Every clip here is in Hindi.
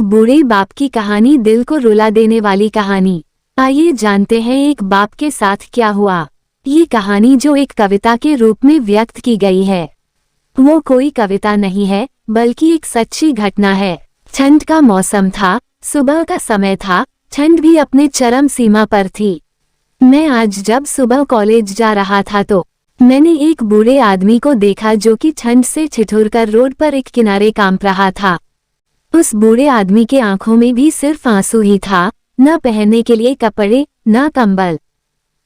बूढ़े बाप की कहानी, दिल को रुला देने वाली कहानी। आइए जानते हैं एक बाप के साथ क्या हुआ। ये कहानी जो एक कविता के रूप में व्यक्त की गई है, वो कोई कविता नहीं है बल्कि एक सच्ची घटना है। ठंड का मौसम था, सुबह का समय था, ठंड भी अपने चरम सीमा पर थी। मैं आज जब सुबह कॉलेज जा रहा था तो मैंने एक बूढ़े आदमी को देखा जो कि ठंड से ठिठुरकर रोड पर एक किनारे कांप रहा था। उस बूढ़े आदमी के आंखों में भी सिर्फ आंसू ही था, न पहनने के लिए कपड़े न कंबल।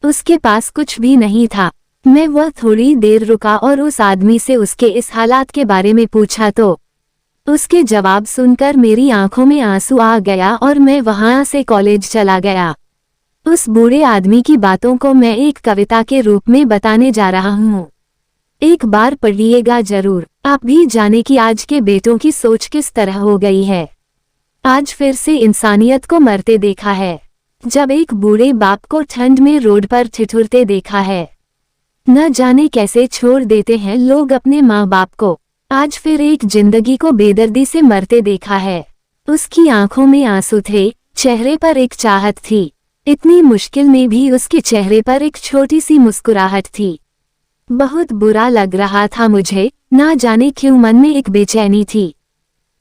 उसके पास कुछ भी नहीं था। मैं वह थोड़ी देर रुका और उस आदमी से उसके इस हालात के बारे में पूछा तो उसके जवाब सुनकर मेरी आंखों में आंसू आ गया और मैं वहां से कॉलेज चला गया। उस बूढ़े आदमी की बातों को मैं एक कविता के रूप में बताने जा रहा हूँ। एक बार पढ़िएगा जरूर, आप भी जाने कि आज के बेटों की सोच किस तरह हो गई है। आज फिर से इंसानियत को मरते देखा है, जब एक बूढ़े बाप को ठंड में रोड पर ठिठुरते देखा है। न जाने कैसे छोड़ देते हैं लोग अपने माँ बाप को। आज फिर एक जिंदगी को बेदर्दी से मरते देखा है। उसकी आंखों में आंसू थे, चेहरे पर एक चाहत थी। इतनी मुश्किल में भी उसके चेहरे पर एक छोटी सी मुस्कुराहट थी। बहुत बुरा लग रहा था मुझे, ना जाने क्यों मन में एक बेचैनी थी।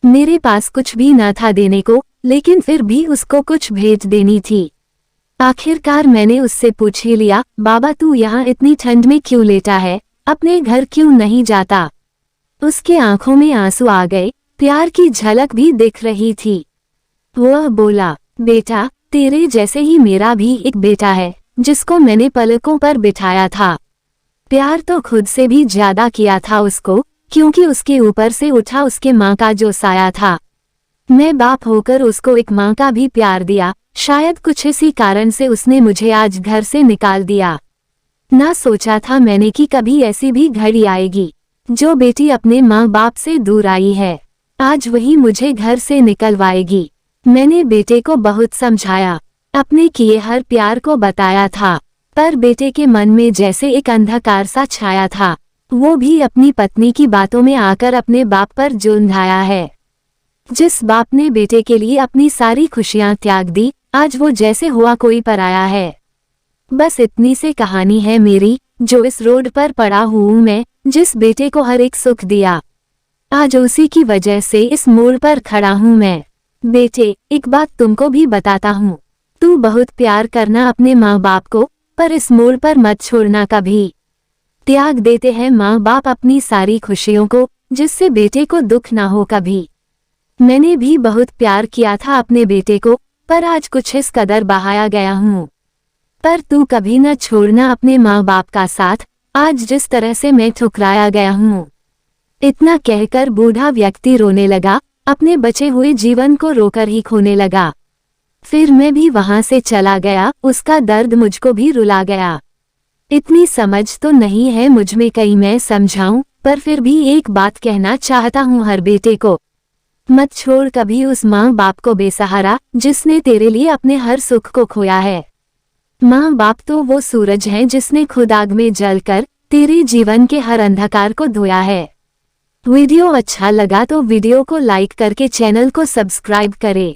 मेरे पास कुछ भी न था देने को, लेकिन फिर भी उसको कुछ भेज देनी थी। आखिरकार मैंने उससे पूछ ही लिया, बाबा तू यहाँ इतनी ठंड में क्यों लेटा है, अपने घर क्यों नहीं जाता। उसके आंखों में आंसू आ गए, प्यार की झलक भी दिख रही थी। वह बोला, बेटा तेरे जैसे ही मेरा भी एक बेटा है, जिसको मैंने पलकों पर बिठाया था। प्यार तो खुद से भी ज्यादा किया था उसको, क्योंकि उसके ऊपर से उठा उसके माँ का जो साया था। मैं बाप होकर उसको एक माँ का भी प्यार दिया। शायद कुछ इसी कारण से उसने मुझे आज घर से निकाल दिया। ना सोचा था मैंने कि कभी ऐसी भी घड़ी आएगी, जो बेटी अपने माँ बाप से दूर आई है, आज वही मुझे घर से निकलवाएगी। मैंने बेटे को बहुत समझाया, अपने किए हर प्यार को बताया था, पर बेटे के मन में जैसे एक अंधकार सा छाया था। वो भी अपनी पत्नी की बातों में आकर अपने बाप पर जुल्म है। जिस बाप ने बेटे के लिए अपनी सारी खुशियां त्याग दी, आज वो जैसे हुआ कोई पराया है। बस इतनी सी कहानी है मेरी, जो इस रोड पर पड़ा हूँ मैं, जिस बेटे को हर एक सुख दिया, आज उसी की वजह से इस मोड़ पर खड़ा हूँ मैं। बेटे एक बात तुमको भी बताता हूँ, तू बहुत प्यार करना अपने माँ बाप को, पर इस मोड़ पर मत छोड़ना कभी। त्याग देते हैं माँ बाप अपनी सारी खुशियों को, जिससे बेटे को दुख ना हो कभी। मैंने भी बहुत प्यार किया था अपने बेटे को, पर आज कुछ इस कदर बहाया गया हूँ। पर तू कभी न छोड़ना अपने माँ बाप का साथ, आज जिस तरह से मैं ठुकराया गया हूँ। इतना कहकर बूढ़ा व्यक्ति रोने लगा, अपने बचे हुए जीवन को रोकर ही खोने लगा। फिर मैं भी वहां से चला गया, उसका दर्द मुझको भी रुला गया। इतनी समझ तो नहीं है मुझ में कहीं मैं समझाऊं, पर फिर भी एक बात कहना चाहता हूँ हर बेटे को, मत छोड़ कभी उस माँ बाप को बेसहारा, जिसने तेरे लिए अपने हर सुख को खोया है। माँ बाप तो वो सूरज हैं जिसने खुद आग में जलकर तेरे जीवन के हर अंधकार को धोया है। वीडियो अच्छा लगा तो वीडियो को लाइक करके चैनल को सब्सक्राइब करें।